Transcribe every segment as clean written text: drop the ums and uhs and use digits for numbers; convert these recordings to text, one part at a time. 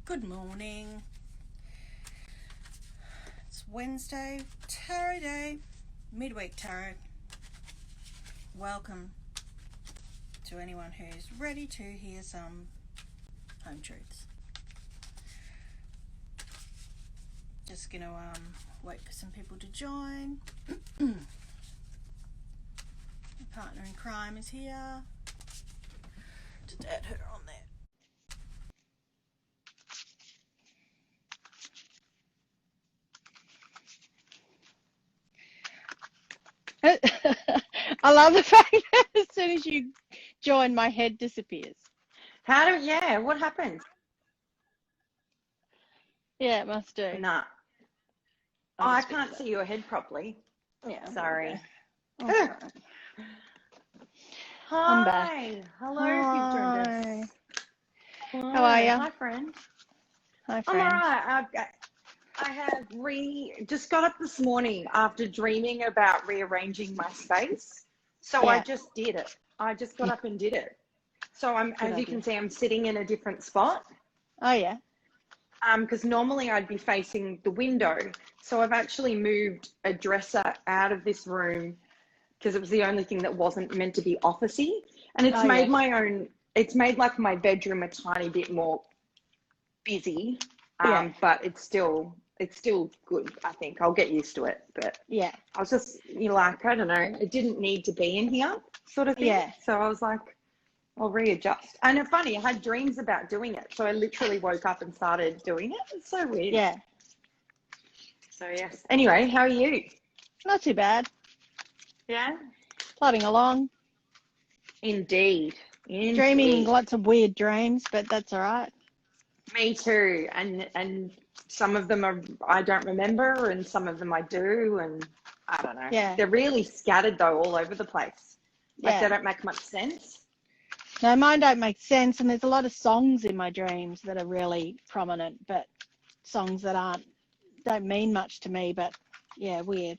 Good morning. It's Wednesday, Tarot Day, midweek tarot. Welcome to anyone who's ready to hear some home truths. Just gonna wait for some people to join. My partner in crime is here. Just add her on there. I love the fact that as soon as you join, my head disappears. What happens? Yeah, it must do. Nah. I can't see your head properly. Yeah, sorry. Okay. I'm back. Hi. Hello, if you've joined us. How are you? Hi, friend. Hi, I'm friend. all right. I have just got up this morning after dreaming about rearranging my space. So Yeah. I just did it. I just got up and did it. So as you can see, I'm sitting in a different spot. Oh, yeah. Because normally I'd be facing the window. So I've actually moved a dresser out of this room because it was the only thing that wasn't meant to be officey. And it's it's made like my bedroom a tiny bit more busy. But it's still good, I think. I'll get used to it. But yeah, I was just, I don't know, it didn't need to be in here sort of thing. Yeah. So I was like, I'll readjust. And it's funny, I had dreams about doing it. So I literally woke up and started doing it. It's so weird. Yeah. So, yes. Anyway, how are you? Not too bad. Yeah? Plodding along. Indeed. Dreaming lots of weird dreams, but that's all right. Me too. And some of them I don't remember, and some of them I do, and I don't know. Yeah. They're really scattered, though, all over the place. Like, they don't make much sense. No, mine don't make sense, and there's a lot of songs in my dreams that are really prominent, but songs that don't mean much to me, but yeah, weird.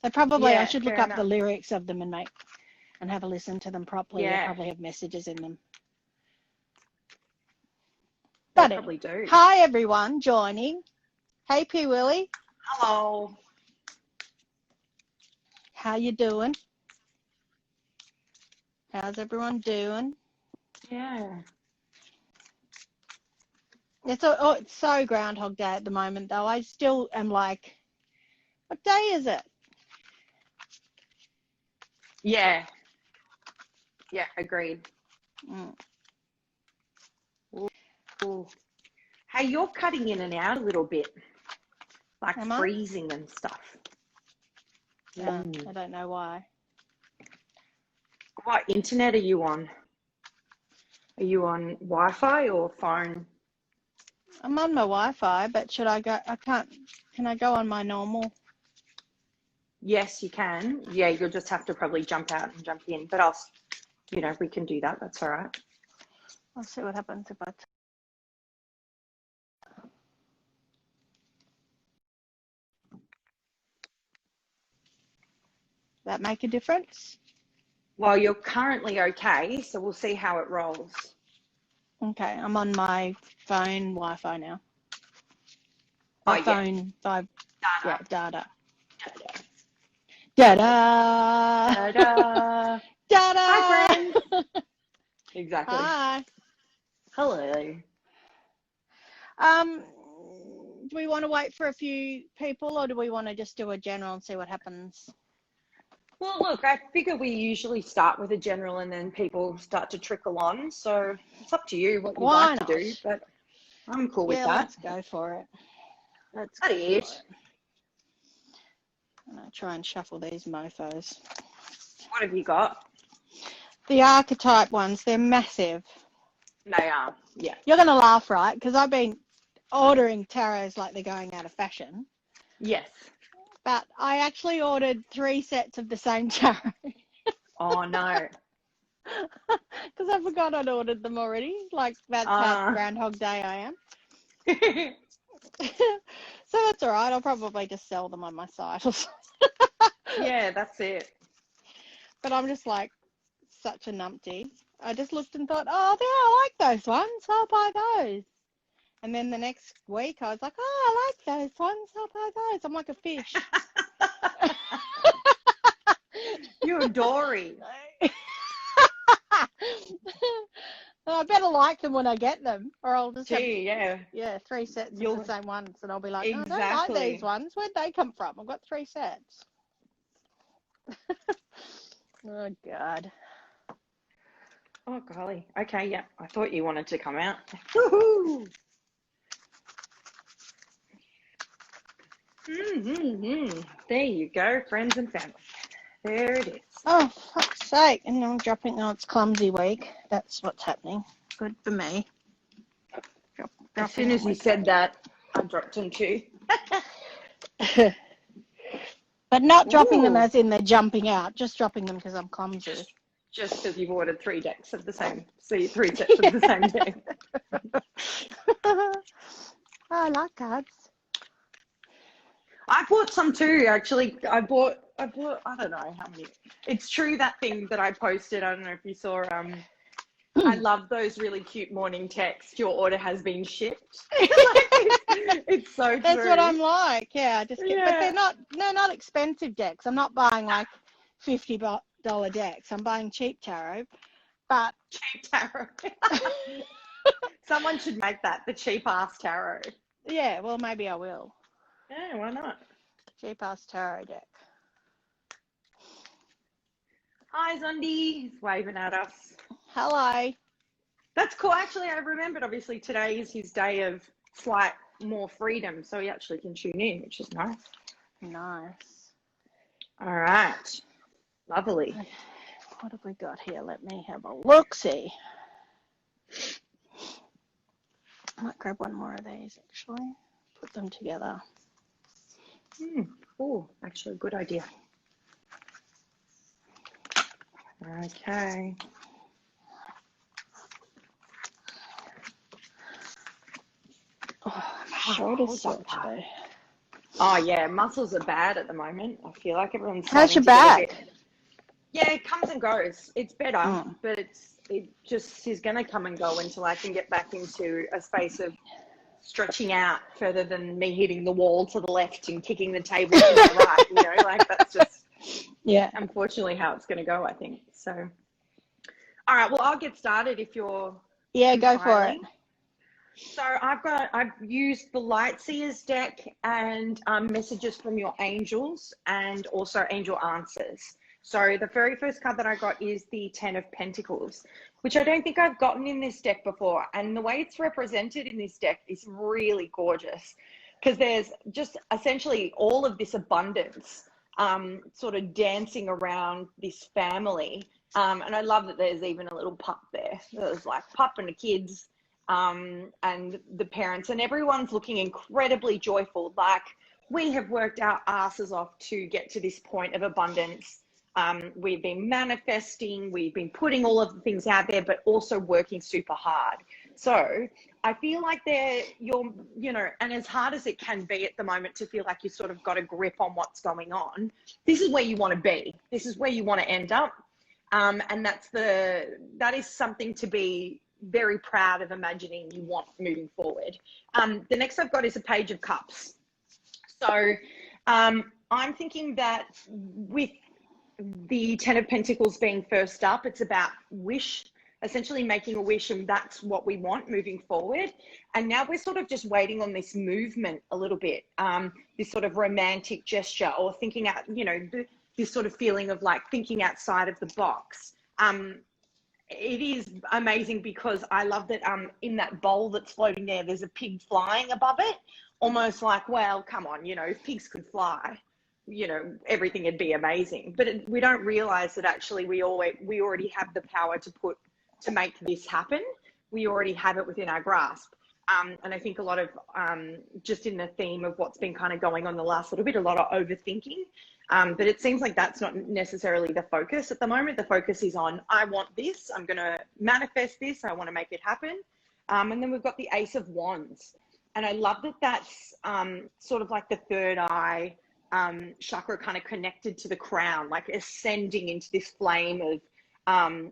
So probably I should look up the lyrics of them and have a listen to them properly. Yeah. They probably have messages in them. They But probably do. Hi everyone joining. Hey P Willie. Hello. How you doing? How's everyone doing? Yeah. It's so Groundhog Day at the moment, though. I still am like, what day is it? Yeah. Yeah, agreed. Ooh. Hey, you're cutting in and out a little bit, like freezing and stuff. I don't know why. What internet are you on? Are you on Wi-Fi or phone? I'm on my Wi-Fi, but should I go? I can't. Can I go on my normal? Yes, you can. Yeah, you'll just have to probably jump out and jump in. But we can do that. That's all right. I'll see what happens if I. That make a difference? Well, you're currently okay, so we'll see how it rolls. Okay, I'm on my phone Wi-Fi now. My phone, data. Yeah, data. Da-da! Da-da! Da-da! Hi, friends! Exactly. Hi. Hello. Do we want to wait for a few people, or do we want to just do a general and see what happens? Well, look, I figure we usually start with a general and then people start to trickle on. So it's up to you what you'd like to do, but I'm cool with that. Let's go for it. Let's go for it. I'm going to try and shuffle these mofos. What have you got? The archetype ones, they're massive. They are, yeah. You're going to laugh, right? Because I've been ordering tarots like they're going out of fashion. Yes. But I actually ordered 3 sets of the same tarot. Oh, no. Because I forgot I'd ordered them already. Like, that's how Groundhog Day I am. So that's all right. I'll probably just sell them on my site or something. Yeah, that's it. But I'm just like such a numpty. I just looked and thought, oh, yeah, I like those ones. I'll buy those. And then the next week I was like, oh, I like those ones. I'll buy those. I'm like a fish. You're a Dory. I better like them when I get them, or I'll just have Gee, yeah. 3 sets of the same ones, and I'll be like, no, I don't like these ones. Where'd they come from? I've got 3 sets. Oh God. Oh golly. Okay, yeah. I thought you wanted to come out. Woohoo! There you go, friends and family. There it is. Oh, fuck's sake. And I'm dropping. Oh, it's clumsy week. That's what's happening. Good for me. As soon as you said that, I dropped them too. But not dropping them as in they're jumping out. Just dropping them because I'm clumsy. Just because you've ordered 3 decks of the same. So 3 sets of the same deck. Oh, I like cards. I bought some too, actually. I bought, I don't know how many. It's true, that thing that I posted. I don't know if you saw. I love those really cute morning texts. Your order has been shipped. It's so true. That's what I'm like. Yeah, but they're not expensive decks. I'm not buying like $50 decks. I'm buying cheap tarot. But cheap tarot. Someone should make that the cheap ass tarot. Yeah, well, maybe I will. Yeah, why not? Cheap ass tarot deck. Hi, Zundi. He's waving at us. Hello. That's cool. Actually, I remembered, obviously, today is his day of slight more freedom, so he actually can tune in, which is nice. Nice. All right. Lovely. What have we got here? Let me have a look-see. I might grab one more of these, actually. Put them together. Oh, actually, good idea. Okay. Oh, my shoulder's sore today. Oh, yeah. Muscles are bad at the moment. I feel like everyone's How's your starting to back? get a bit... Yeah, it comes and goes. It's better, but it just is going to come and go until I can get back into a space of stretching out further than me hitting the wall to the left and kicking the table to the right. You know, like that's just unfortunately how it's going to go, I think. So, all right. Well, I'll get started if you're go for it. So I've used the Light Seers deck and messages from your angels and also angel answers. So the very first card that I got is the 10 of Pentacles, which I don't think I've gotten in this deck before. And the way it's represented in this deck is really gorgeous because there's just essentially all of this abundance sort of dancing around this family. And I love that there's even a little pup there. There's like pup and the kids and the parents, and everyone's looking incredibly joyful. Like, we have worked our asses off to get to this point of abundance. We've been manifesting, we've been putting all of the things out there, but also working super hard. So I feel like and as hard as it can be at the moment to feel like you've sort of got a grip on what's going on, this is where you want to be. This is where you want to end up. And that is something to be very proud of imagining you want moving forward. The next I've got is a Page of Cups. So I'm thinking that with the 10 of Pentacles being first up, it's about wish, essentially making a wish, and that's what we want moving forward. And now we're sort of just waiting on this movement a little bit, this sort of romantic gesture, or thinking out, this sort of feeling of like thinking outside of the box. It is amazing because I love that in that bowl that's floating there, there's a pig flying above it, almost like, well, come on, if pigs could fly, everything would be amazing. But we don't realize that actually we already have the power to make this happen. We already have it within our grasp. And I think a lot of, just in the theme of what's been kind of going on the last little bit, a lot of overthinking. But it seems like that's not necessarily the focus at the moment. The focus is on, I want this, I'm going to manifest this, I want to make it happen. And then we've got the Ace of Wands. And I love that that's sort of like the third eye chakra, kind of connected to the crown, like ascending into this flame of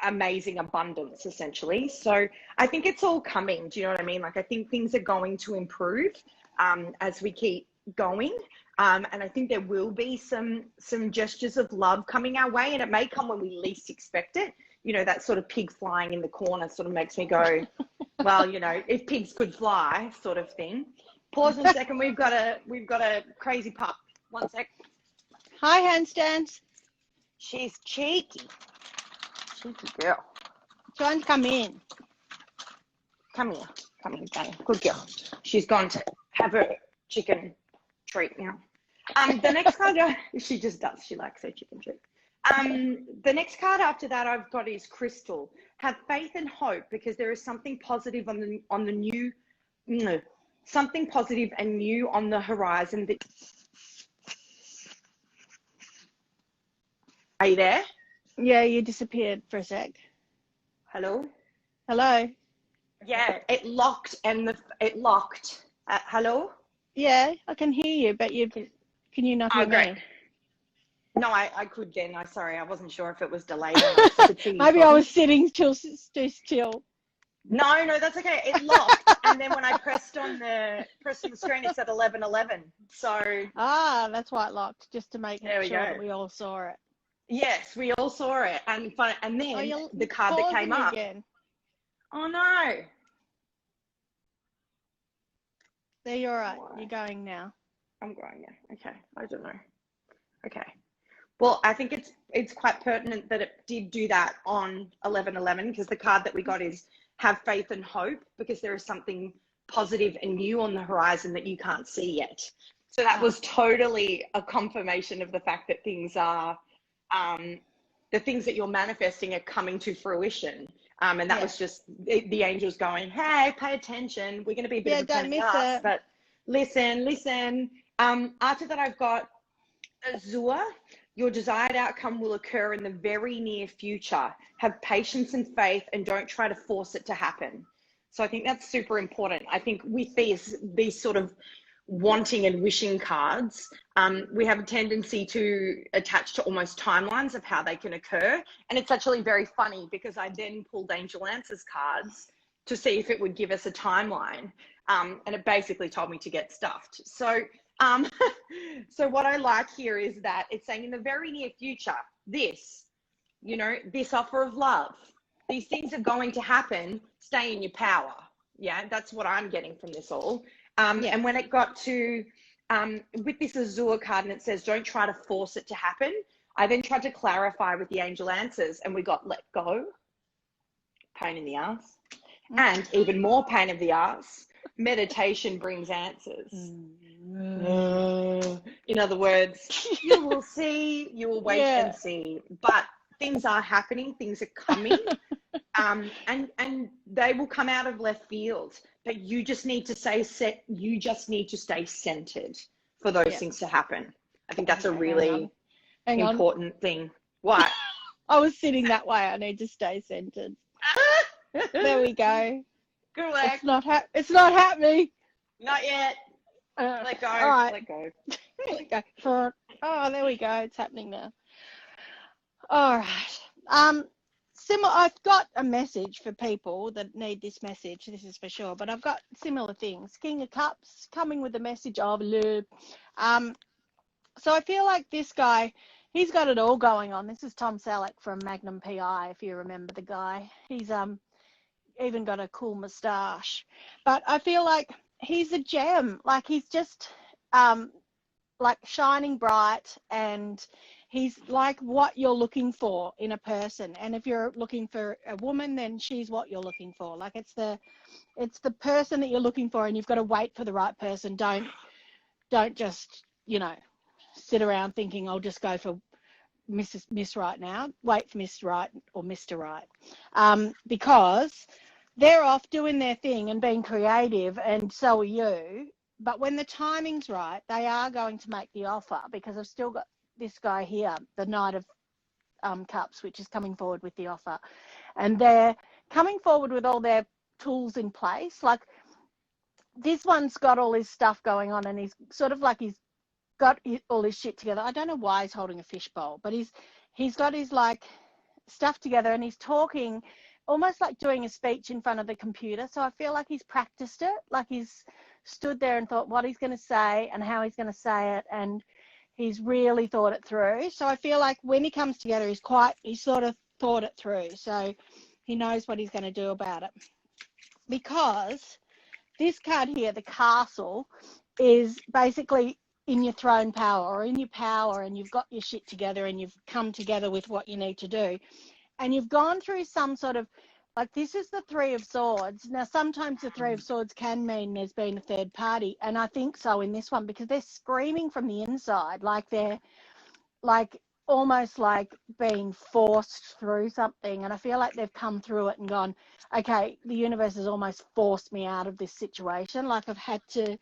amazing abundance, essentially. So I think it's all coming. Do you know what I mean? Like, I think things are going to improve as we keep going. And I think there will be some gestures of love coming our way, and it may come when we least expect it. You know, that sort of pig flying in the corner sort of makes me go, well, you know, if pigs could fly, sort of thing. Pause a second. We've got a crazy pup. One sec. Hi, handstands. She's cheeky girl. Trying to come in. Come here, Danny. Good girl. She's gone to have her chicken treat now. The next card, she just does. She likes her chicken treat. The next card after that I've got is Crystal. Have faith and hope, because there is something positive on the new, something positive and new on the horizon. That, are you there? Yeah, you disappeared for a sec. Hello. Hello. Yeah, it locked it locked. Hello. Yeah, I can hear you, but can you not hear great. me? No, I could then. Sorry, I wasn't sure if it was delayed or not. Maybe I was sitting too still. No, that's okay. It locked, and then when I pressed on the screen, it said 11:11. So that's why it locked, just to make sure go. that we all saw it. Yes, we all saw it, and then the card that came up. Again. Oh no! There, you're right. You're going now. I'm going now. Okay, I don't know. Okay. Well, I think it's quite pertinent that it did do that on 11:11, because the card that we got is have faith and hope, because there is something positive and new on the horizon that you can't see yet. So that was totally a confirmation of the fact that things are, the things that you're manifesting are coming to fruition. And that was just the angels going, hey, pay attention. We're going to be a bit of a pain in the ass, but listen. After that, I've got Azure. Your desired outcome will occur in the very near future. Have patience and faith, and don't try to force it to happen. So I think that's super important. I think with these sort of wanting and wishing cards, we have a tendency to attach to almost timelines of how they can occur. And it's actually very funny, because I then pulled Angel Answers cards to see if it would give us a timeline. And it basically told me to get stuffed. So so what I like here is that it's saying in the very near future, this offer of love, these things are going to happen. Stay in your power. Yeah, that's what I'm getting from this all. And when it got to, with this Azure card, and it says, don't try to force it to happen, I then tried to clarify with the Angel Answers, and we got let go, pain in the ass, and even more pain in the ass, meditation brings answers. In other words, you will see, you will wait and see, but things are happening, things are coming, and they will come out of left field. But you just need to stay set. You just need to stay centered for those things to happen. I think that's a really important thing. What? I was sitting that way. I need to stay centered. There we go. Good work. It's not happening. Not yet. Let go. All right. Let go. Let go. Oh, there we go. It's happening now. All right. I've got a message for people that need this message. This is for sure. But I've got similar things. King of Cups coming with the message of love. So I feel like this guy, he's got it all going on. This is Tom Selleck from Magnum PI, if you remember the guy. He's even got a cool moustache. But I feel like he's a gem. Like, he's just like shining bright, and he's like what you're looking for in a person. And if you're looking for a woman, then she's what you're looking for. Like, it's the person that you're looking for, and you've got to wait for the right person. Don't just, sit around thinking I'll just go for Miss Right now. Wait for Miss Right or Mr. Right, because they're off doing their thing and being creative, and so are you. But when the timing's right, they are going to make the offer, because I've still got this guy here, the Knight of Cups, which is coming forward with the offer. And they're coming forward with all their tools in place. Like, this one's got all his stuff going on, and he's sort of like he's got all his shit together. I don't know why he's holding a fishbowl, but he's got his, like, stuff together, and he's talking almost like doing a speech in front of the computer. So I feel like he's practiced it, like he's stood there and thought what he's going to say and how he's going to say it, and he's really thought it through. So I feel like when he comes together, he's sort of thought it through. So he knows what he's going to do about it. Because this card here, the Castle, is basically in your throne power or in your power, and you've got your shit together and you've come together with what you need to do. And you've gone through some sort of, like, this is the Three of Swords. Now, sometimes the Three of Swords can mean there's been a third party, and I think so in this one, because they're screaming from the inside, like they're like almost like being forced through something. And I feel like they've come through it and gone, okay, the universe has almost forced me out of this situation. Like I've had to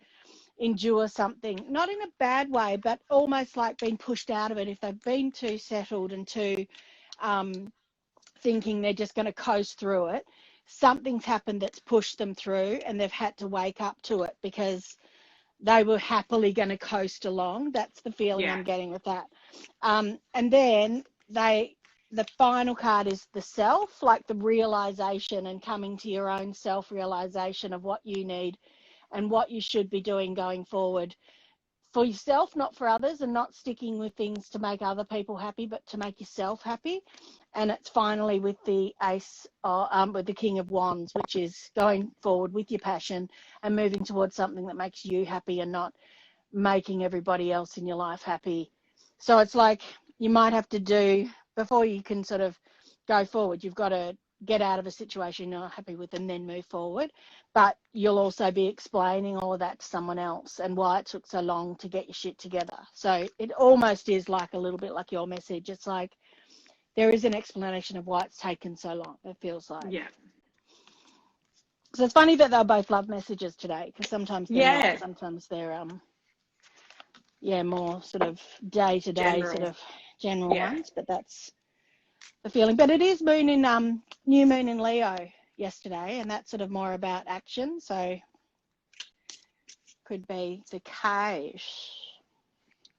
endure something, not in a bad way, but almost like being pushed out of it. If they've been too settled and too thinking they're just going to coast through it, something's happened that's pushed them through, and they've had to wake up to it because they were happily going to coast along. That's the feeling I'm getting with that. And then the final card is the self, like the realization and coming to your own self-realization of what you need and what you should be doing going forward for yourself, not for others, and not sticking with things to make other people happy, but to make yourself happy. And it's finally with the Ace, with the King of Wands, which is going forward with your passion and moving towards something that makes you happy and not making everybody else in your life happy. So it's like you might have to do, before you can sort of go forward, you've got to get out of a situation you're not happy with and then move forward. But you'll also be explaining all of that to someone else and why it took so long to get your shit together. So it almost is like a little bit like your message. It's like there is an explanation of why it's taken so long, it feels like. Yeah. So it's funny that they're both love messages today, because sometimes they're not, sometimes they're more sort of day-to-day sort of general ones, but that's the feeling. But it is moon in new moon in Leo yesterday, and that's sort of more about action, so could be the case.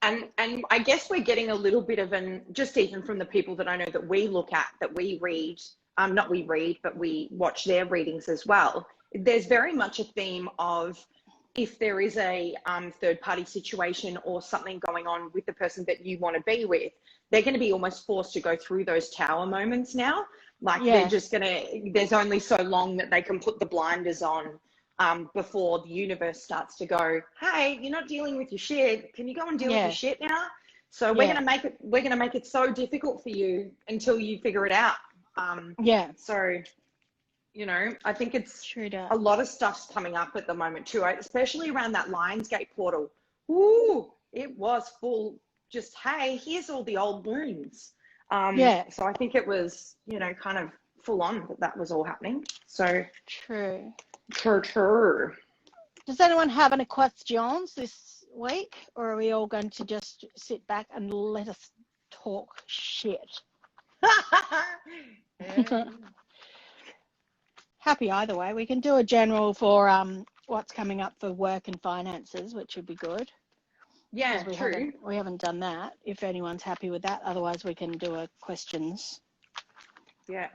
And I guess we're getting a little bit of just even from the people that I know that we look at, that we read, not we read, but we watch their readings as well. There's very much a theme of, if there is a third party situation or something going on with the person that you want to be with, they're going to be almost forced to go through those tower moments now. Like they're just going to, there's only so long that they can put the blinders on before the universe starts to go, hey, you're not dealing with your shit. Can you go and deal with your shit now? So we're going to make it so difficult for you until you figure it out. So, you know, I think it's a lot of stuff's coming up at the moment too, especially around that Lionsgate portal. Ooh, it was full. Just, hey, here's all the old wounds. So I think it was, you know, kind of full on that was all happening. So True. Does anyone have any questions this week, or are we all going to just sit back and let us talk shit? Happy either way. We can do a general for what's coming up for work and finances, which would be good. Yeah, We haven't done that, if anyone's happy with that. Otherwise, we can do a questions. Yeah.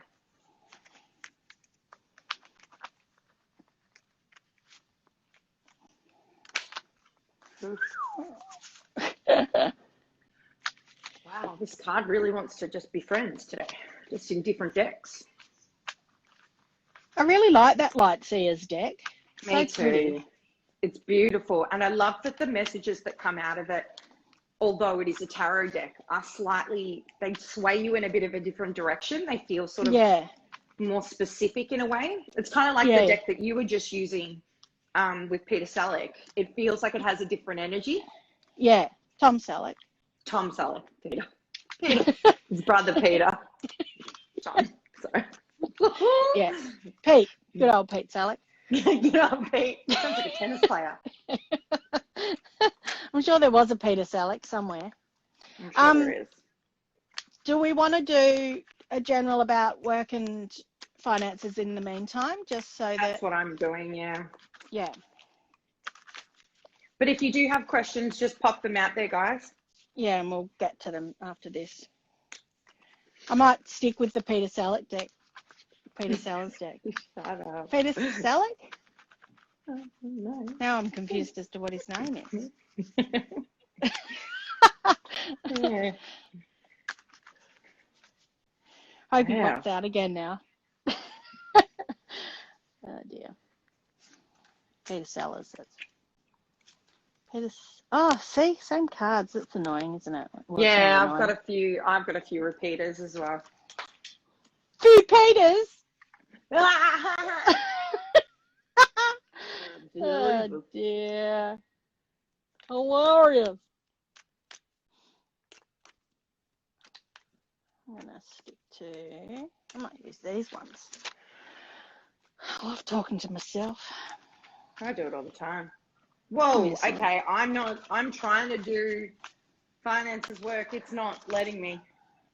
Wow, this card really wants to just be friends today, just in different decks. I really like that Light Seers deck. Me too. Pretty. It's beautiful. And I love that the messages that come out of it, although it is a tarot deck, are slightly, they sway you in a bit of a different direction. They feel sort of more specific in a way. It's kind of like the deck that you were just using with Peter Selleck. It feels like it has a different energy. Yeah, Tom Selleck. Peter. His brother Peter. Tom, sorry. Yeah, Pete. Good old Pete Selleck. Good old Pete. He sounds like a tennis player. I'm sure there was a Peter Selleck somewhere. I'm sure there is. Do we want to do a general about work and finances in the meantime, just so that's what I'm doing, Yeah. But if you do have questions, just pop them out there, guys. Yeah, and we'll get to them after this. I might stick with the Peter Selleck deck. Peter Sellers deck. Shut up. Peter Selleck? No. Now I'm confused as to what his name is. Yeah. Hope he Yeah. pops out again now. Oh dear. Peter Sellers. Oh, see, same cards. That's annoying, isn't it? Well, Yeah, I've I've got a few repeaters as well. few Peters. Oh dear. Hilarious. I'm gonna stick to. I might use these ones. I love talking to myself. I do it all the time. Whoa, okay, I'm trying to do finances work. It's not letting me.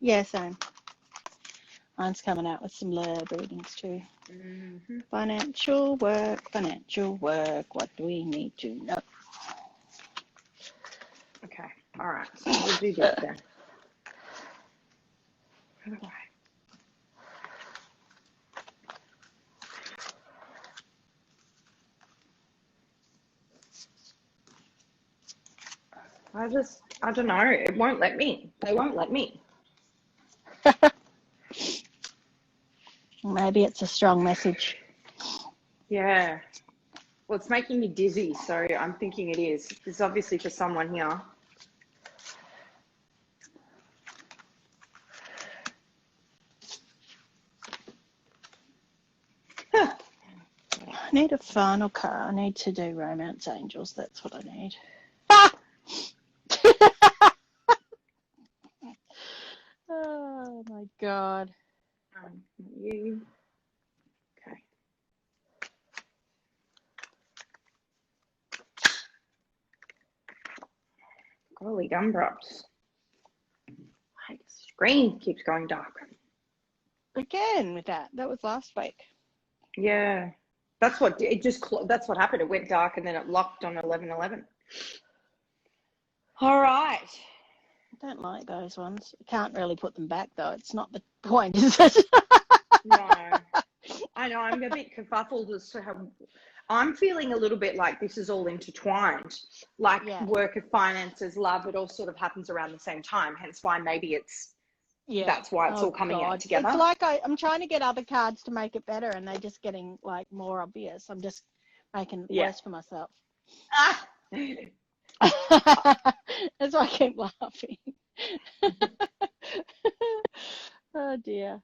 Yeah, same. Mine's coming out with some blurb readings too. Mm-hmm. Financial work. What do we need to know? Okay, all right, so we'll do this then. All right. I don't know. It won't let me. They won't let me. Maybe it's a strong message. Yeah. Well, it's making me dizzy, so I'm thinking it is. This is obviously for someone here. I need a final card. I need to do Romance Angels. That's what I need. Oh my God. You. Okay. Golly gumdrops. My screen keeps going dark. Again with that. That was last week. Yeah. That's what happened. It went dark and then it locked on 11/11. All right. I don't like those ones. You can't really put them back though. It's not the point, is it? No. I know. I'm a bit kerfuffled as to how I'm feeling a little bit like this is all intertwined. Like work of finances, love, it all sort of happens around the same time. Hence why maybe that's why it's all coming out together. It's like I'm trying to get other cards to make it better and they're just getting like more obvious. I'm just making it worse for myself. That's why I keep laughing. Oh dear.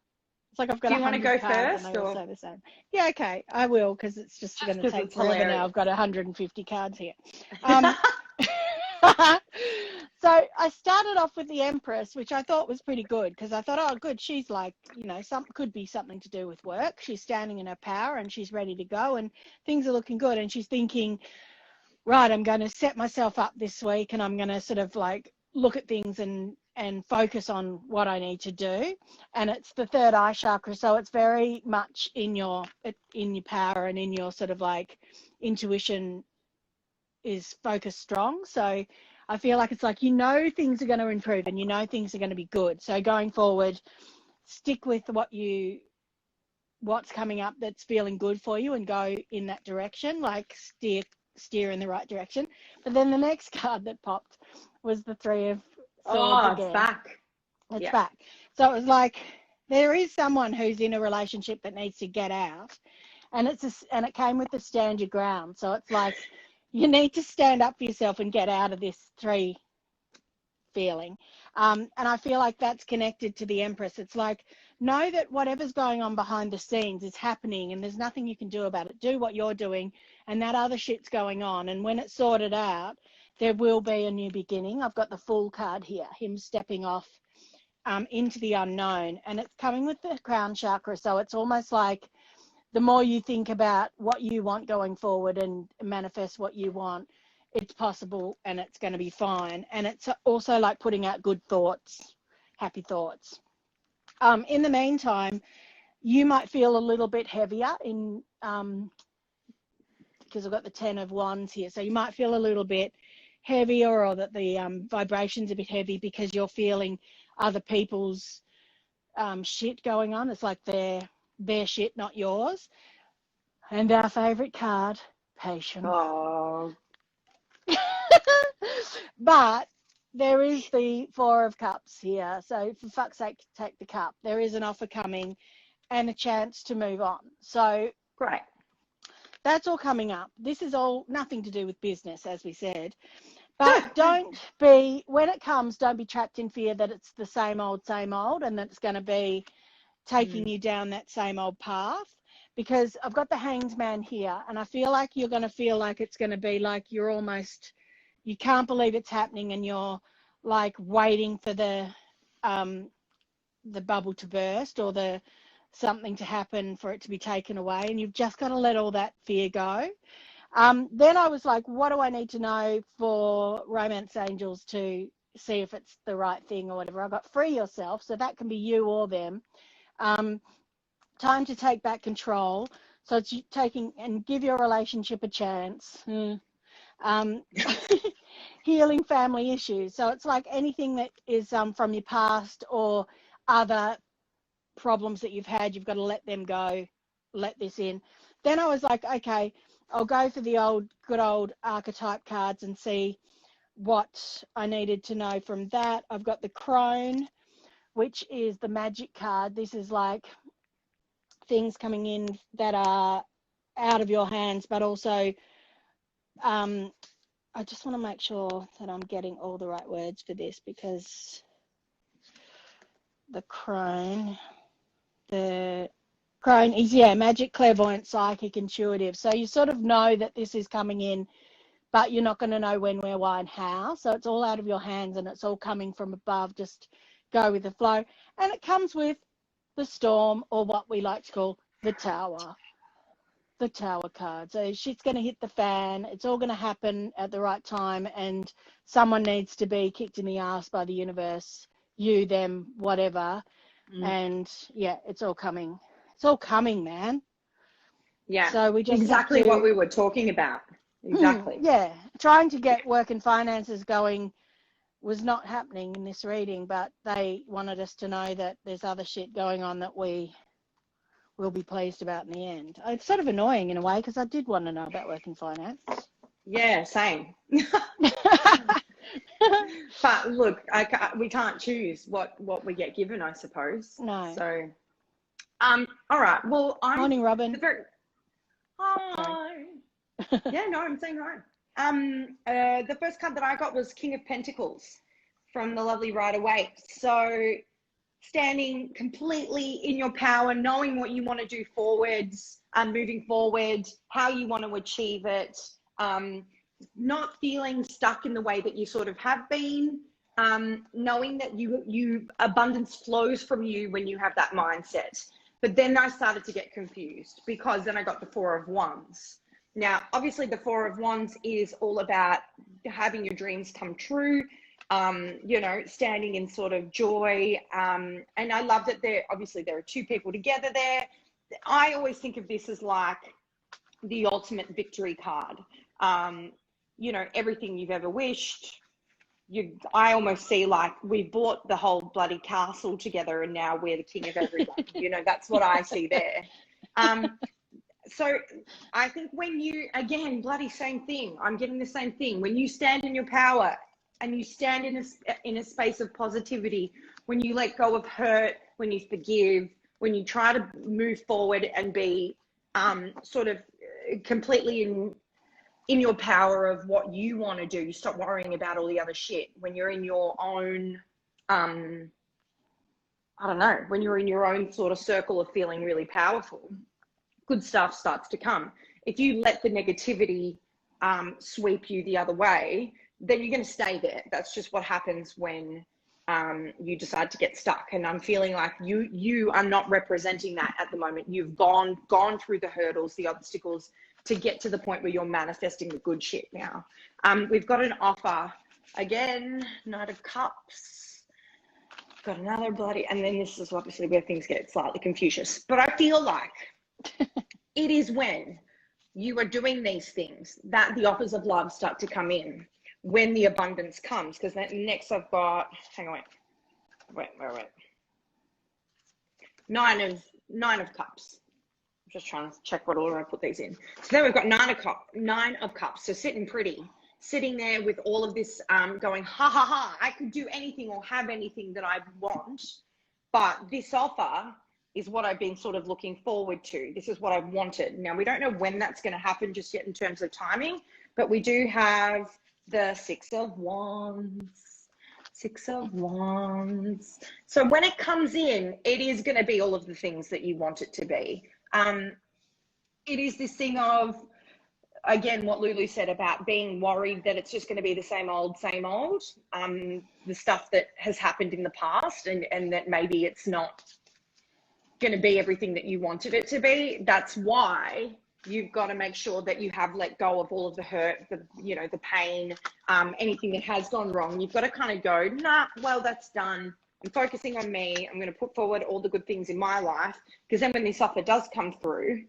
It's like I've got. Do you want to go first? first? Or? Say the same. Yeah, okay, I will because it's just going to take forever hilarious. Now. I've got 150 cards here. So I started off with the Empress, which I thought was pretty good because I thought, oh, good, she's like, could be something to do with work. She's standing in her power and she's ready to go and things are looking good. And she's thinking, right, I'm going to set myself up this week and I'm going to sort of like look at things and focus on what I need to do. And it's the third eye chakra, so it's very much in your power and in your sort of like intuition is focused strong. So I feel like it's like things are going to improve and things are going to be good. So going forward, stick with what's coming up that's feeling good for you and go in that direction, like steer in the right direction. But then the next card that popped was the Three of Swords again. It's back. It's back. So it was like there is someone who's in a relationship that needs to get out, and it came with the stand your ground. So it's like you need to stand up for yourself and get out of this three feeling. And I feel like that's connected to the Empress. It's like, know that whatever's going on behind the scenes is happening and there's nothing you can do about it. Do what you're doing and that other shit's going on. And when it's sorted out, there will be a new beginning. I've got the Fool card here, him stepping off into the unknown. And it's coming with the crown chakra. So it's almost like the more you think about what you want going forward and manifest what you want, it's possible and it's going to be fine. And it's also like putting out good thoughts, happy thoughts. In the meantime, you might feel a little bit heavier because I've got the 10 of Wands here. So you might feel a little bit heavier or that the vibration's a bit heavy because you're feeling other people's shit going on. It's like their shit, not yours. And our favourite card, patience. Oh. But there is the Four of Cups here. So for fuck's sake, take the cup. There is an offer coming and a chance to move on. So Great. that's all coming up. This is all nothing to do with business, as we said. But when it comes, don't be trapped in fear that it's the same old, and that it's going to be taking you down that same old path. Because I've got the Hanged Man here, and I feel like you're going to feel like it's going to be like you can't believe it's happening, and you're like waiting for the bubble to burst or something to happen for it to be taken away, and you've just got to let all that fear go. Then I was like, what do I need to know for Romance Angels to see if it's the right thing or whatever? I got free yourself, so that can be you or them. Time to take back control. So it's taking and give your relationship a chance. Healing family issues. So it's like anything that is from your past or other problems that you've had, you've got to let them go, let this in. Then I was like, okay, I'll go for the good old archetype cards and see what I needed to know from that. I've got the Crone, which is the magic card. This is like things coming in that are out of your hands, but also I just want to make sure that I'm getting all the right words for this, because the crone is, magic, clairvoyant, psychic, intuitive. So you sort of know that this is coming in, but you're not going to know when, where, why, and how. So it's all out of your hands and it's all coming from above. Just go with the flow. And it comes with the Storm, or what we like to call the Tower. The Tower card. So shit's going to hit the fan. It's all going to happen at the right time, and someone needs to be kicked in the ass by the universe, you, them, whatever. And yeah, it's all coming. It's all coming, man. Yeah. So we just exactly what we were talking about. Exactly. Yeah. Trying to get work and finances going was not happening in this reading, but they wanted us to know that there's other shit going on that we will be pleased about in the end. It's sort of annoying in a way, because I did want to know about work and finance. Yeah, same. But look, we can't choose what we get given, I suppose. No. So, all right. Well, Morning, Robin. Hi. Yeah, no, I'm saying hi. The first card that I got was King of Pentacles from the lovely Rider Waite. So, standing completely in your power, knowing what you want to do forwards, moving forward, how you want to achieve it, not feeling stuck in the way that you sort of have been, knowing that you abundance flows from you when you have that mindset. But then I started to get confused, because then I got the Four of Wands. Now, obviously the Four of Wands is all about having your dreams come true, standing in sort of joy. And I love that there are two people together there. I always think of this as like the ultimate victory card. Everything you've ever wished. I almost see like we bought the whole bloody castle together and now we're the king of everyone. That's what I see there. So I think when you, again, bloody same thing, I'm getting the same thing. When you stand in your power and you stand in a space of positivity, when you let go of hurt, when you forgive, when you try to move forward and be sort of completely in your power of what you want to do, you stop worrying about all the other shit. When you're in your own, when you're in your own sort of circle of feeling really powerful, good stuff starts to come. If you let the negativity sweep you the other way, then you're going to stay there. That's just what happens when you decide to get stuck. And I'm feeling like you are not representing that at the moment. You've gone through the hurdles, the obstacles to get to the point where you're manifesting the good shit now. We've got an offer again, Knight of Cups. Got another bloody, and then this is obviously where things get slightly confucius. But I feel like it is when you are doing these things that the offers of love start to come in, when the abundance comes. Because next I've got, hang on, wait. Nine of Cups. I'm just trying to check what order I put these in. So then we've got Nine of Cups. So sitting pretty, sitting there with all of this, going, ha ha ha, I could do anything or have anything that I want, but this offer is what I've been sort of looking forward to. This is what I've wanted. Now, we don't know when that's going to happen just yet in terms of timing, but we do have the Six of Wands. Six of Wands. So when it comes in, it is going to be all of the things that you want it to be. It is this thing of, again, what Lulu said about being worried that it's just going to be the same old, the stuff that has happened in the past, and that maybe it's not going to be everything that you wanted it to be. That's why you've got to make sure that you have let go of all of the hurt, the pain, anything that has gone wrong. You've got to kind of go, nah, well, that's done. I'm focusing on me. I'm going to put forward all the good things in my life, because then when this offer does come through,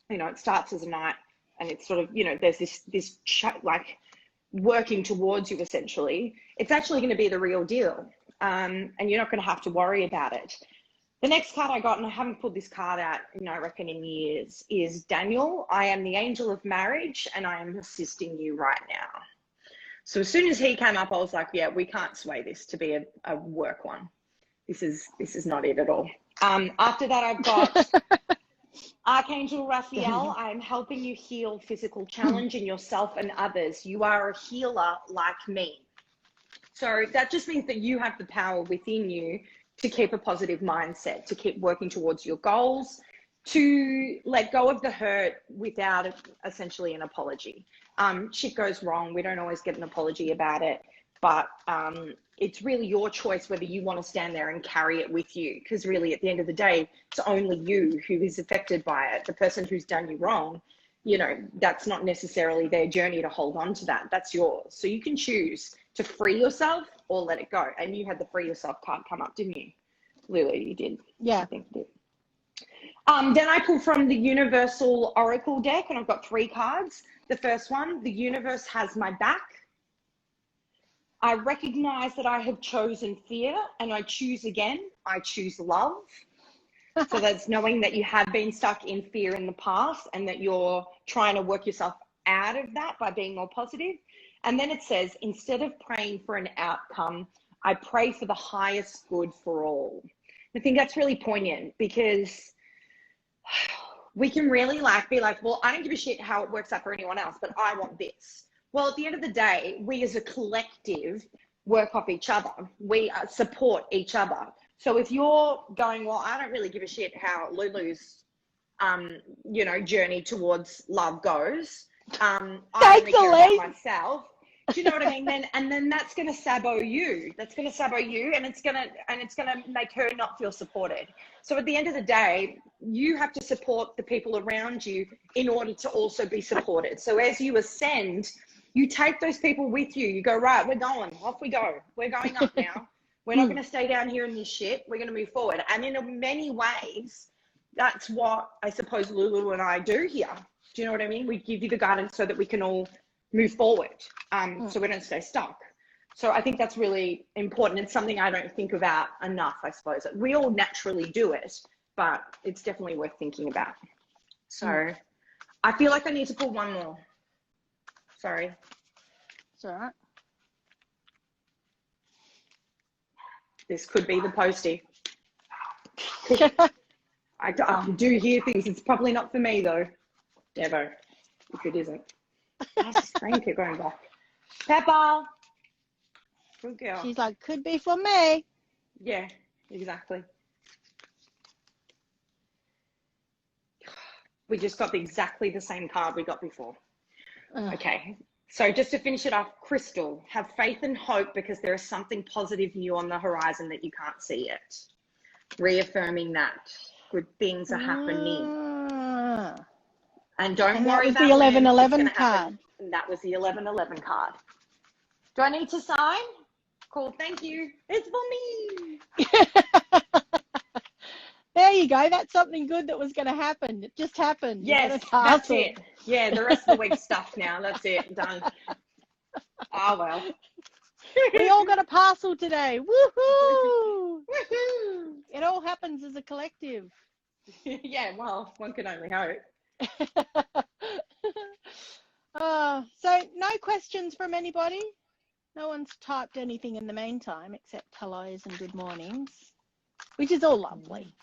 it starts as a knight, and it's sort of, there's this like working towards you essentially. It's actually going to be the real deal, and you're not going to have to worry about it. The next card I got, and I haven't pulled this card out, I reckon in years, is Daniel. I am the angel of marriage, and I am assisting you right now. So as soon as he came up, I was like, yeah, we can't sway this to be a work one. This is not it at all. After that, I've got Archangel Raphael. I am helping you heal physical challenge in yourself and others. You are a healer like me. So that just means that you have the power within you to keep a positive mindset, to keep working towards your goals, to let go of the hurt without essentially an apology. Shit goes wrong. We don't always get an apology about it, but it's really your choice whether you want to stand there and carry it with you, because really at the end of the day, it's only you who is affected by it. The person who's done you wrong, that's not necessarily their journey to hold on to that. That's yours. So you can choose to free yourself or let it go. And you had the free yourself card come up, didn't you? Lulu, you did. Yeah. I think you did. Then I pulled from the Universal Oracle deck, and I've got 3 cards. The first one, the universe has my back. I recognize that I have chosen fear, and I choose again. I choose love. So that's knowing that you have been stuck in fear in the past, and that you're trying to work yourself out of that by being more positive. And then it says, instead of praying for an outcome, I pray for the highest good for all. I think that's really poignant, because we can really be like, well, I don't give a shit how it works out for anyone else, but I want this. Well, at the end of the day, we as a collective work off each other. We support each other. So if you're going, well, I don't really give a shit how Lulu's, journey towards love goes. I only care about myself. Do you know what I mean? Then that's going to sabo you. That's going to sabo you, and it's going to make her not feel supported. So at the end of the day, you have to support the people around you in order to also be supported. So as you ascend, you take those people with you. You go, right, we're going. Off we go. We're going up now. We're not going to stay down here in this shit. We're going to move forward. And in many ways, that's what I suppose Lulu and I do here. Do you know what I mean? We give you the guidance so that we can all move forward, so we don't stay stuck. So I think that's really important. It's something I don't think about enough, I suppose. We all naturally do it, but it's definitely worth thinking about. So I feel like I need to pull one more. Sorry. It's all right. This could be the postie. I do hear things. It's probably not for me, though. Devo, if it isn't. How's the screen keep going back? Pepper! Good girl. She's like, could be for me. Yeah, exactly. We just got exactly the same card we got before. Okay, so just to finish it off, Crystal, have faith and hope, because there is something positive new on the horizon that you can't see yet. Reaffirming that good things are happening. And don't worry about the 1111 card. And that was the 1111 card. Do I need to sign? Cool, thank you. It's for me. There you go. That's something good that was going to happen. It just happened. Yes, that's it. Yeah, the rest of the week's stuff now. That's it. Done. Oh, well. We all got a parcel today. Woohoo! Woohoo! It all happens as a collective. Yeah, well, one can only hope. So no questions from anybody? No one's typed anything in the meantime except hellos and good mornings, which is all lovely.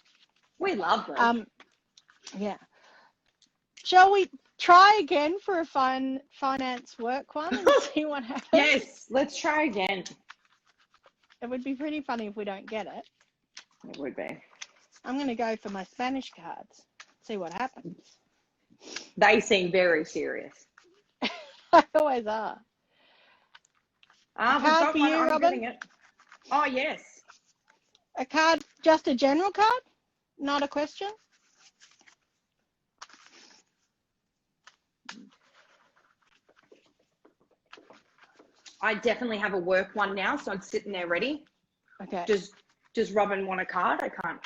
We love them. Yeah. Shall we try again for a finance work one and see what happens? Yes, let's try again. It would be pretty funny if we don't get it. It would be. I'm going to go for my Spanish cards, see what happens. They seem very serious. They always are. We've card got for one. you, I'm Robin? getting it. Oh, yes. A card, just a general card, not a question? I definitely have a work one now, so I'm sitting there ready. Okay. Does Robin want a card?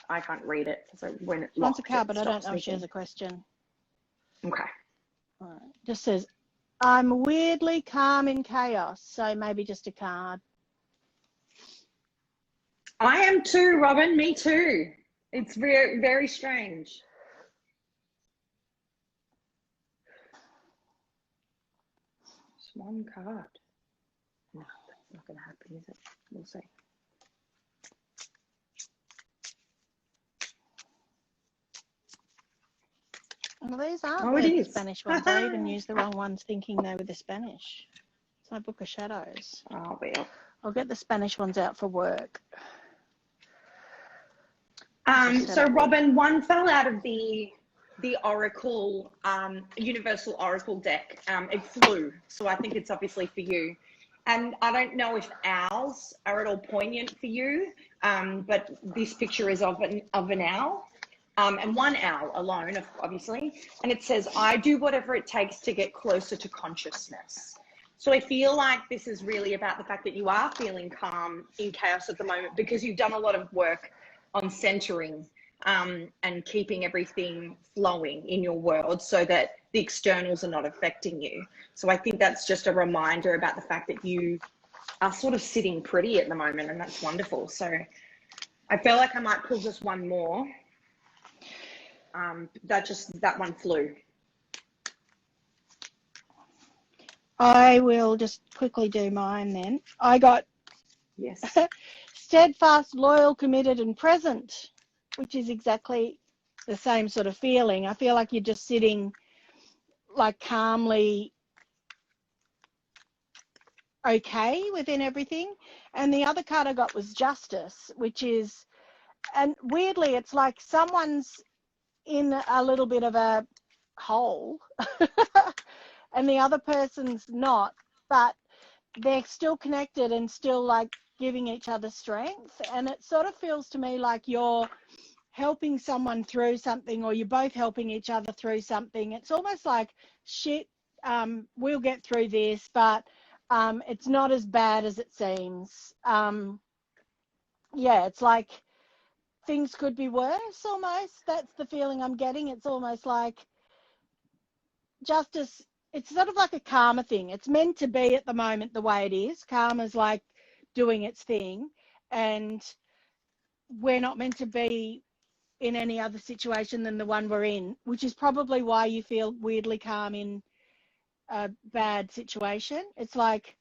I can't read it. So when it She wants locks, a card, but I don't stops know if she speaking. has a question. Okay. All right. Just says, I'm weirdly calm in chaos, so maybe just a card. I am too, Robin. Me too. It's very, very strange. Just one card. No, that's not going to happen, is it? We'll see. Well, these aren't Oh, it the is. Spanish ones. I even used the wrong ones thinking they were the Spanish. It's my Book of Shadows. Oh, well. I'll get the Spanish ones out for work. So Robin, one fell out of the Oracle, Universal Oracle deck. It flew, so I think it's obviously for you. And I don't know if owls are at all poignant for you, but this picture is of an owl, and one owl alone, obviously. And it says, "I do whatever it takes to get closer to consciousness." So I feel like this is really about the fact that you are feeling calm in chaos at the moment because you've done a lot of work on centering and keeping everything flowing in your world so that the externals are not affecting you. So I think that's just a reminder about the fact that you are sort of sitting pretty at the moment, and that's wonderful. So I feel like I might pull just one more. That one flew. I will just quickly do mine then. I got Yes. steadfast, loyal, committed, and present, which is exactly the same sort of feeling. I feel like you're just sitting like calmly okay within everything. And the other card I got was justice, which is, and weirdly, it's like someone's in a little bit of a hole and the other person's not, but they're still connected and still like giving each other strength. And it sort of feels to me like you're helping someone through something, or you're both helping each other through something. It's almost like, shit, we'll get through this, but it's not as bad as it seems. Yeah, it's like things could be worse almost. That's the feeling I'm getting. It's almost like justice, it's sort of like a karma thing. It's meant to be at the moment the way it is. Karma's like doing its thing, and we're not meant to be in any other situation than the one we're in, which is probably why you feel weirdly calm in a bad situation. It's like,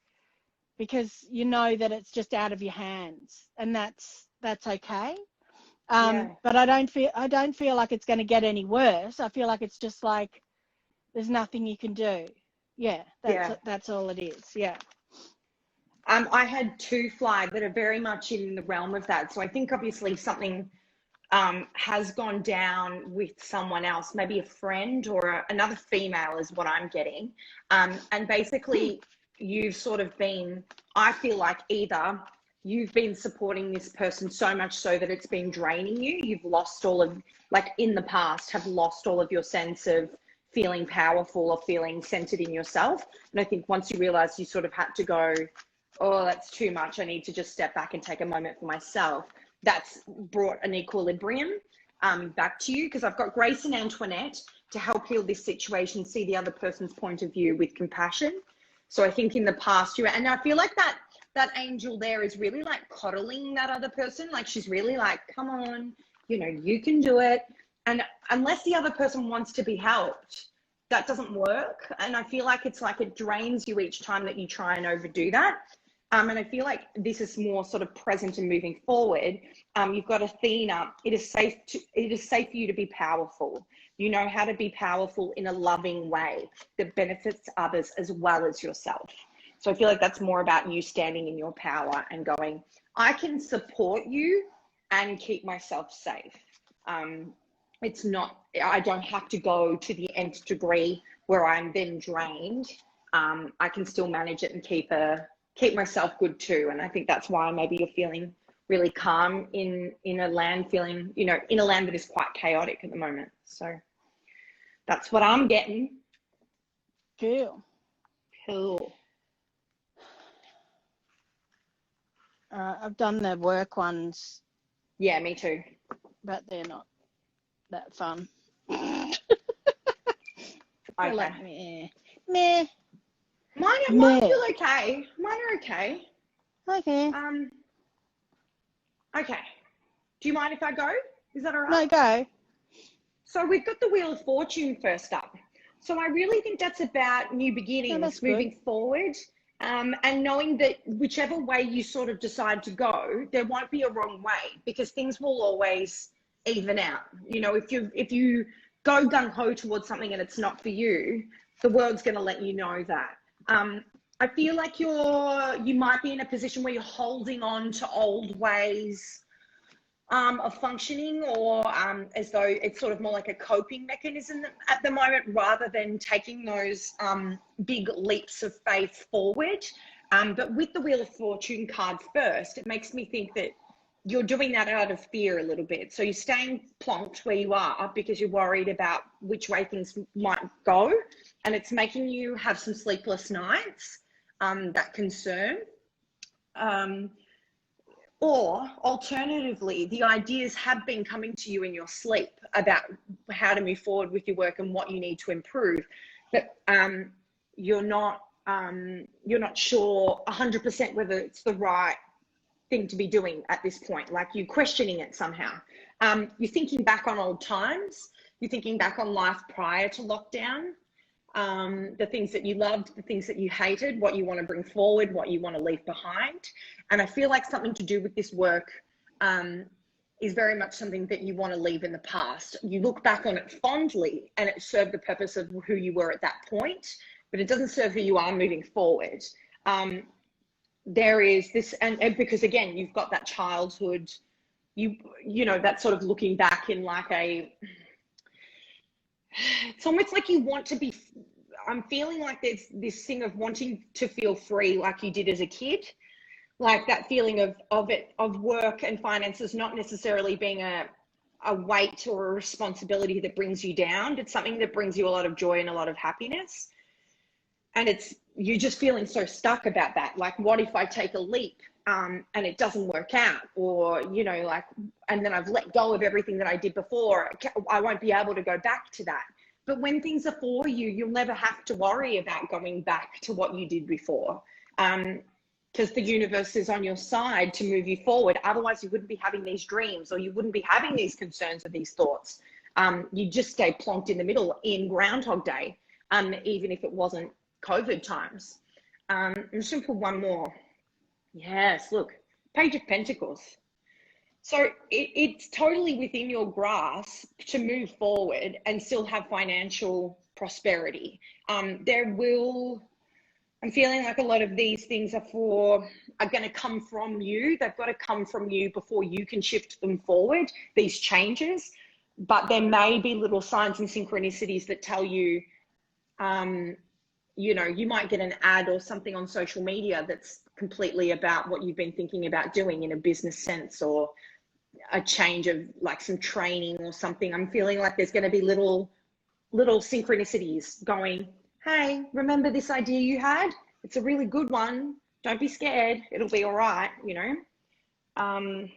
because you know that it's just out of your hands, and that's okay. But I don't feel like it's going to get any worse. I feel like it's just like there's nothing you can do. Yeah, that's all it is. Yeah. I had two fly that are very much in the realm of that. So I think obviously something has gone down with someone else, maybe a friend or another female is what I'm getting. And basically you've sort of been, I feel like either you've been supporting this person so much so that it's been draining you. You've lost all of, like in the past, have lost all of your sense of feeling powerful or feeling centered in yourself. And I think once you realize you sort of had to go, oh, that's too much, I need to just step back and take a moment for myself, that's brought an equilibrium back to you, because I've got Grace and Antoinette to help heal this situation, see the other person's point of view with compassion. So I think in the past, and I feel like that that angel there is really like coddling that other person. Like she's really like, come on, you know, you can do it. And unless the other person wants to be helped, that doesn't work. And I feel like it's like it drains you each time that you try and overdo that. And I feel like this is more sort of present and moving forward. You've got Athena. It is safe for you to be powerful. You know how to be powerful in a loving way that benefits others as well as yourself. So I feel like that's more about you standing in your power and going, I can support you and keep myself safe. It's not, I don't have to go to the nth degree where I'm then drained. I can still manage it and keep myself good too. And I think that's why maybe you're feeling really calm in a land, feeling, you know, in a land that is quite chaotic at the moment. So that's what I'm getting. Cool. Cool. I've done the work ones. Yeah, me too. But they're not that fun. Okay. Like, meh. Mine feel okay. Mine are okay. Okay. Okay. Do you mind if I go? Is that all right? No, go. So we've got the Wheel of Fortune first up. So I really think that's about new beginnings, moving forward, and knowing that whichever way you sort of decide to go, there won't be a wrong way, because things will always even out. You know, if you go gung-ho towards something and it's not for you, the world's going to let you know that. I feel like you might be in a position where you're holding on to old ways of functioning, or as though it's sort of more like a coping mechanism at the moment, rather than taking those big leaps of faith forward. But with the Wheel of Fortune card first, it makes me think that you're doing that out of fear a little bit. So you're staying plonked where you are because you're worried about which way things might go. And it's making you have some sleepless nights, that concern. Or alternatively, the ideas have been coming to you in your sleep about how to move forward with your work and what you need to improve. But you're not sure 100% whether it's the right thing to be doing at this point. Like, you're questioning it somehow. You're thinking back on old times. You're thinking back on life prior to lockdown. The things that you loved, the things that you hated, what you want to bring forward, what you want to leave behind. And I feel like something to do with this work is very much something that you want to leave in the past. You look back on it fondly and it served the purpose of who you were at that point, but it doesn't serve who you are moving forward. There is this, and because again, you've got that childhood, you know, that sort of looking back in like it's almost like you want to be, I'm feeling like there's this thing of wanting to feel free like you did as a kid. Like that feeling of work and finances not necessarily being a weight or a responsibility that brings you down. It's something that brings you a lot of joy and a lot of happiness. And you're just feeling so stuck about that. Like, what if I take a leap and it doesn't work out? Or, you know, like, and then I've let go of everything that I did before. I won't be able to go back to that. But when things are for you, you'll never have to worry about going back to what you did before. Because the universe is on your side to move you forward. Otherwise, you wouldn't be having these dreams, or you wouldn't be having these concerns or these thoughts. You just stay plonked in the middle in Groundhog Day, even if it wasn't COVID times. I'm just going to put one more. Yes, look, Page of Pentacles. So it's totally within your grasp to move forward and still have financial prosperity. I'm feeling like a lot of these things are going to come from you. They've got to come from you before you can shift them forward, these changes. But there may be little signs and synchronicities that tell you, you know, you might get an ad or something on social media that's completely about what you've been thinking about doing in a business sense, or a change of like some training or something. I'm feeling like there's going to be little synchronicities going, hey, remember this idea you had? It's a really good one. Don't be scared. It'll be all right, you know?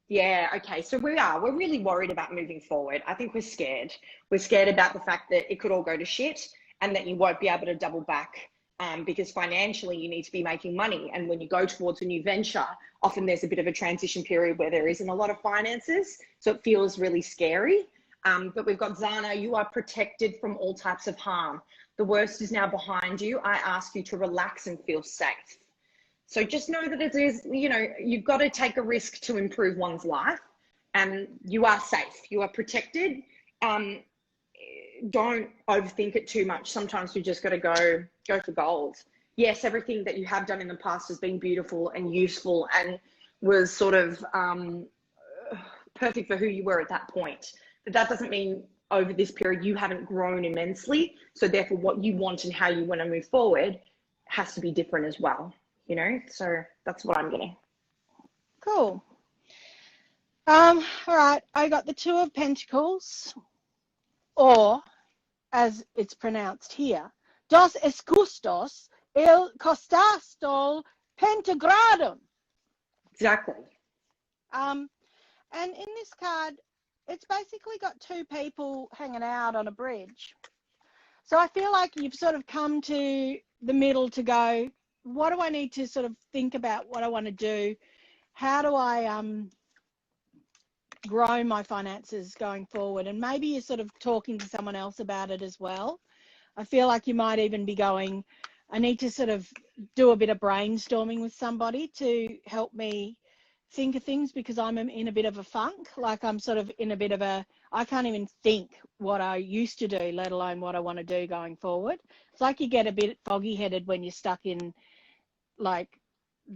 Yeah, okay. So we're really worried about moving forward. I think we're scared. We're scared about the fact that it could all go to shit and that you won't be able to double back because financially you need to be making money. And when you go towards a new venture, often there's a bit of a transition period where there isn't a lot of finances. So it feels really scary. But we've got Zana, you are protected from all types of harm. The worst is now behind you. I ask you to relax and feel safe. So just know that it is, you've got to take a risk to improve one's life, and you are safe. You are protected. Don't overthink it too much. Sometimes we just got to go for gold. Yes, everything that you have done in the past has been beautiful and useful and was sort of perfect for who you were at that point. But that doesn't mean over this period you haven't grown immensely. So therefore what you want and how you want to move forward has to be different as well, So that's what I'm getting. Cool. All right, I got the Two of Pentacles, or as it's pronounced here, dos escustos el costastol pentagradum. Exactly. And in this card, it's basically got two people hanging out on a bridge. So I feel like you've sort of come to the middle to go, what do I need to sort of think about what I want to do? How do I grow my finances going forward? And maybe you're sort of talking to someone else about it as well. I feel like you might even be going, I need to sort of do a bit of brainstorming with somebody to help me think of things, because I'm in a bit of a funk. Like I'm sort of in a bit of I can't even think what I used to do, let alone what I want to do going forward. It's like you get a bit foggy headed when you're stuck in like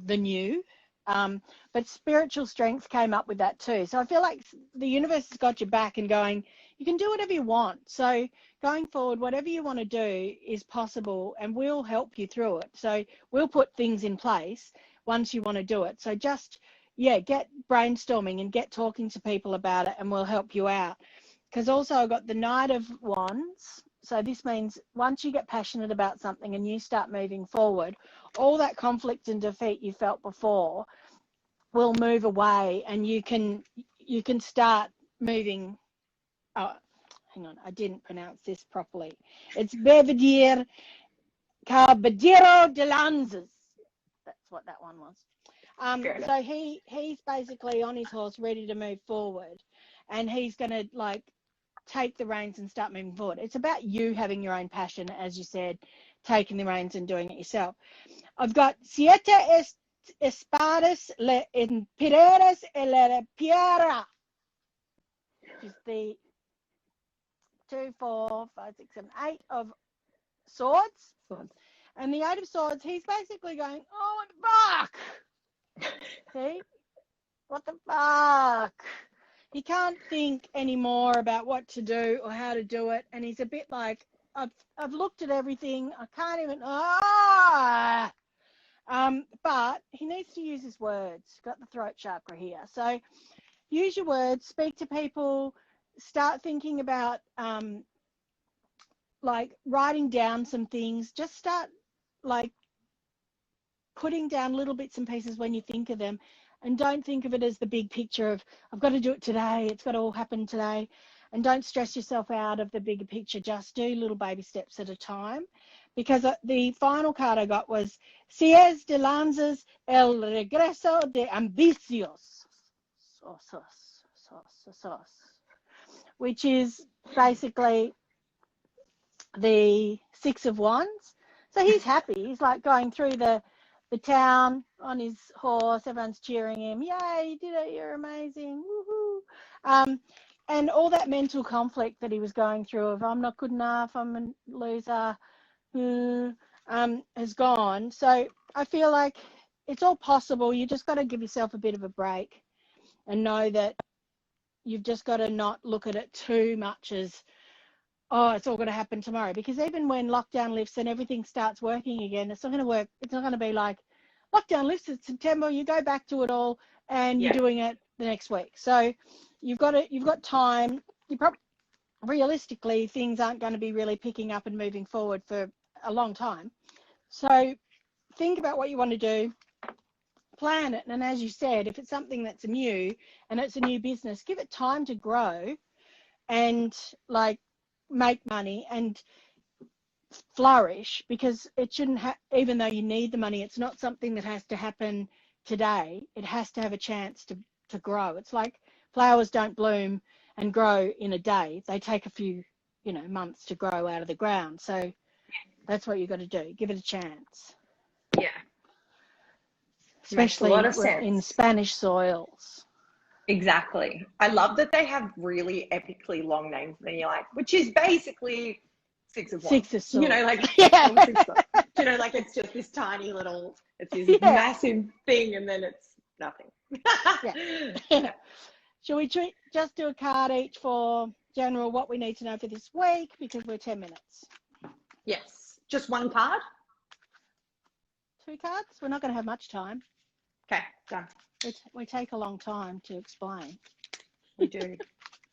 the new. But spiritual strength came up with that too. So I feel like the universe has got your back and going, you can do whatever you want. So going forward, whatever you want to do is possible, and we'll help you through it. So we'll put things in place once you want to do it. So just, get brainstorming and get talking to people about it, and we'll help you out. Because also I've got the Knight of Wands. So this means once you get passionate about something and you start moving forward, all that conflict and defeat you felt before will move away, and you can start moving. Oh, hang on, I didn't pronounce this properly. It's Belvedere Caballero de Lanzas. That's what that one was. So he's basically on his horse, ready to move forward, and he's going to take the reins and start moving forward. It's about you having your own passion, as you said, taking the reins and doing it yourself. I've got Siete Espadas, le Emperadores y la Piedra, which is the 2, 4, 5, 6, 7, 8 of swords. And the 8 of swords, he's basically going, oh, what the fuck? See? What the fuck? He can't think anymore about what to do or how to do it. And he's a bit like, I've looked at everything. I can't even, but he needs to use his words. Got the throat chakra here. So use your words, speak to people, start thinking about writing down some things. Just start putting down little bits and pieces when you think of them, and don't think of it as the big picture of I've got to do it today, it's got to all happen today, and don't stress yourself out of the bigger picture. Just do little baby steps at a time, because the final card I got was Sies de Lanzas el regreso de ambicios, which is basically the 6 of Wands. So he's happy. He's going through the town on his horse. Everyone's cheering him. Yay, you did it. You're amazing. Woohoo. And all that mental conflict that he was going through of I'm not good enough, I'm a loser, has gone. So I feel like it's all possible. You just got to give yourself a bit of a break and know that you've just got to not look at it too much as, oh, it's all going to happen tomorrow. Because even when lockdown lifts and everything starts working again, it's not going to work. It's not going to be like lockdown lifts in September, you go back to it all and you're doing it the next week. So you've got time. Realistically, things aren't going to be really picking up and moving forward for a long time. So think about what you want to do, plan it. And as you said, if it's something that's new and it's a new business, give it time to grow and make money, and flourish, because it shouldn't have, even though you need the money, it's not something that has to happen today. It has to have a chance to grow. It's like flowers don't bloom and grow in a day. They take a few, months to grow out of the ground. So that's what you got to do. Give it a chance. Yeah. Especially Makes a lot of sense. in Spanish soils. Exactly. I love that they have really epically long names. And then you're like, which is basically Six of Wands. Six of Swords. Yeah. It's just this tiny little, it's this massive thing, and then it's nothing. Yeah. Shall we just do a card each for general what we need to know for this week, because we're 10 minutes? Yes. Just one card? 2 cards? We're not going to have much time. Okay, done. We take a long time to explain. We do.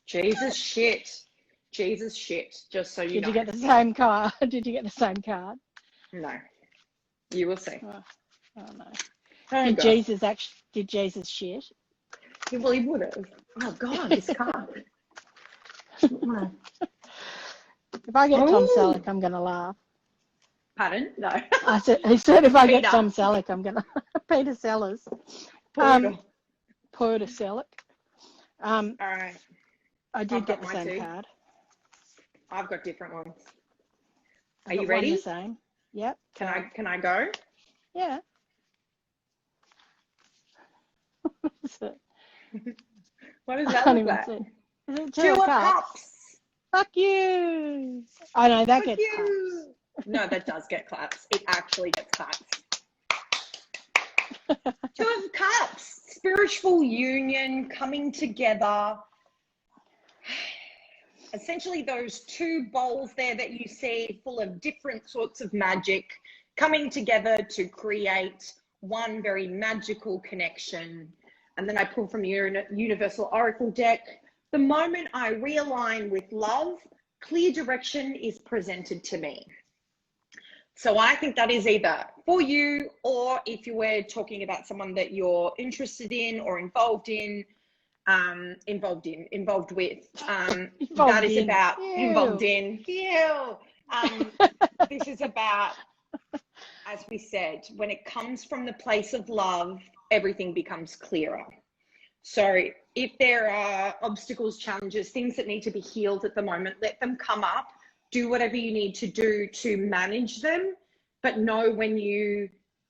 Jesus shit. Just so you know. Did you get the same card? Did you get the same card? No. You will see. Oh no. Oh, Did God. Jesus shit? Well, he would have. Oh, God, this card. No. If I get Tom Selleck, I'm going to laugh. Pardon? No. He said if I get Peter. Tom Selleck, I'm going to... Peter Sellers. Peter Selleck. All right. I did I've get got the mine same too. card. I've got different ones. I've Are got you one ready? the same. Yep. Can I go? Yeah. What does that look like? Is it Two of Cups. Fuck you. I know that Fuck gets claps. you. No, that does get claps. It actually gets claps. Two of Cups. Spiritual union, coming together. Essentially those two bowls there that you see, full of different sorts of magic, coming together to create one very magical connection. And then I pull from the Universal Oracle deck. The moment I realign with love, clear direction is presented to me. So I think that is either for you, or if you were talking about someone that you're interested in or involved with. That is about involved in. This is about, as we said, when it comes from the place of love, everything becomes clearer. So if there are obstacles, challenges, things that need to be healed at the moment, let them come up. Do whatever you need to do to manage them, but know when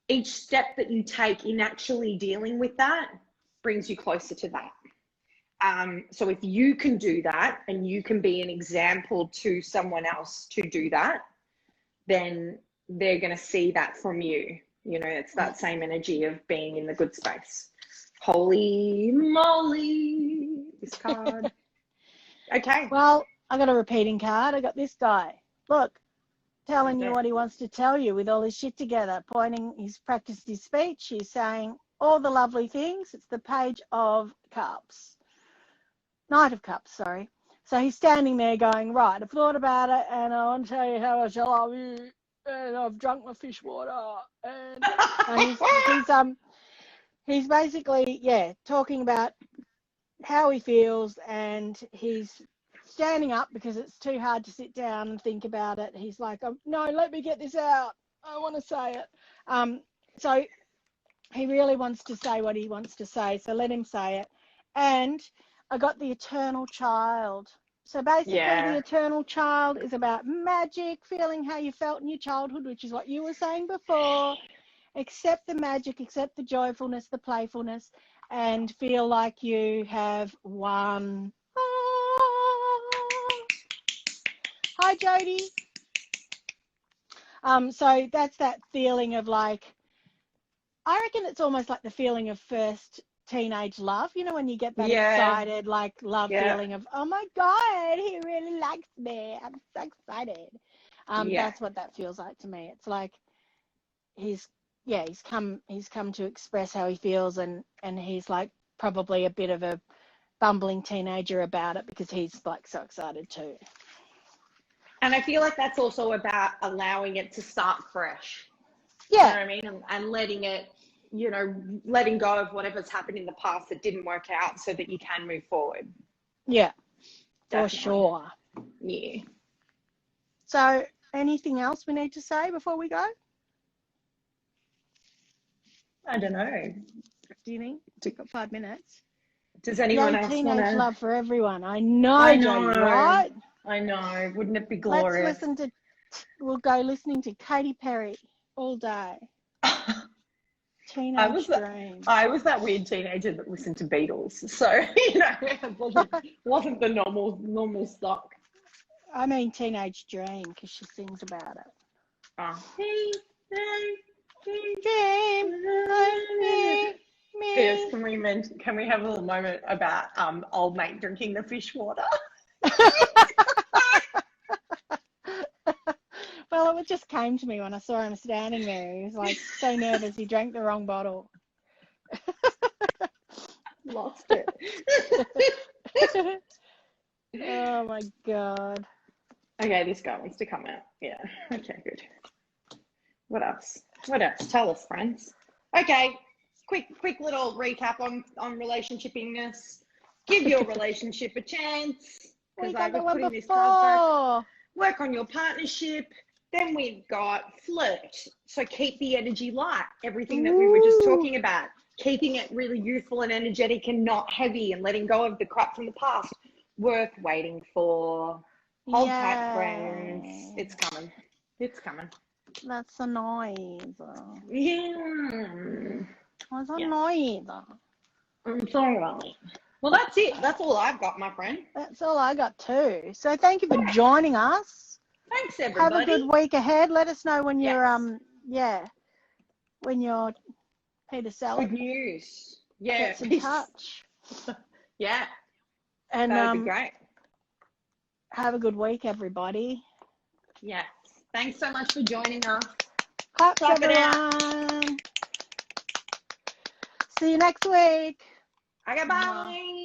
each step that you take in actually dealing with that brings you closer to that. So if you can do that and you can be an example to someone else to do that, then they're going to see that from you. It's that same energy of being in the good space. Holy moly, this card. Okay. Well, I got a repeating card. I got this guy. Look, telling you what he wants to tell you with all his shit together, he's practiced his speech. He's saying all the lovely things. It's the Page of Cups. Knight of Cups, sorry. So he's standing there going, right, I've thought about it, and I want to tell you how much I love you, and I've drunk my fish water, and he's basically, talking about how he feels, and he's standing up because it's too hard to sit down and think about it. He's like, no, let me get this out. I want to say it. So he really wants to say what he wants to say, so let him say it. And I got the Eternal Child. So basically, the Eternal Child is about magic, feeling how you felt in your childhood, which is what you were saying before. Accept the magic, accept the joyfulness, the playfulness, and feel like you have won. Hi, Jody. So that's that feeling of like, I reckon it's almost like the feeling of first teenage love, when you get that excited, like love feeling of, oh my God, he really likes me. I'm so excited. That's what that feels like to me. It's like he's come to express how he feels, and he's like probably a bit of a bumbling teenager about it because he's like so excited too. And I feel like that's also about allowing it to start fresh. Yeah. You know what I mean? And letting it, letting go of whatever's happened in the past that didn't work out so that you can move forward. Yeah, Definitely. for sure. Yeah. So Anything else we need to say before we go? I don't know. Do you think? We've got 5 minutes. Does anyone Yay, else teenage want to? love for everyone. I know, I Jodie, know. right? I know. Wouldn't it be Let's glorious? listen to, we'll go listening to Katy Perry all day. Teenage dream. I was that weird teenager that listened to Beatles. So, it wasn't the normal stock. I mean teenage dream because she sings about it. Oh. Dream. Yes, can we have a little moment about old mate drinking the fish water? Well, it just came to me when I saw him standing there. He was like so nervous he drank the wrong bottle. Lost it. Oh my God. Okay, this guy wants to come out. Yeah. Okay, good. What else? Tell us, friends. Okay. Quick little recap on relationshipingness. Give your relationship a chance. We Because got I the was one putting this card back. before. Work on your partnership. Then we've got flirt. So keep the energy light. Everything that we were just talking about. Keeping it really youthful and energetic and not heavy and letting go of the crap from the past. Worth waiting for. Hold tight, friends. It's coming. It's coming. That's a noise. Yeah. That's a noise. I'm sorry. Well, that's it. That's all I've got, my friend. That's all I got too. So thank you for joining us. Thanks, everybody. Have a good week ahead. Let us know when you're when you're Peter Sellers. Good news. Yeah. Gets in touch. Yeah. And that'd be great. Have a good week, everybody. Yes. Thanks so much for joining us. Claps, everyone. See you next week. Okay, bye.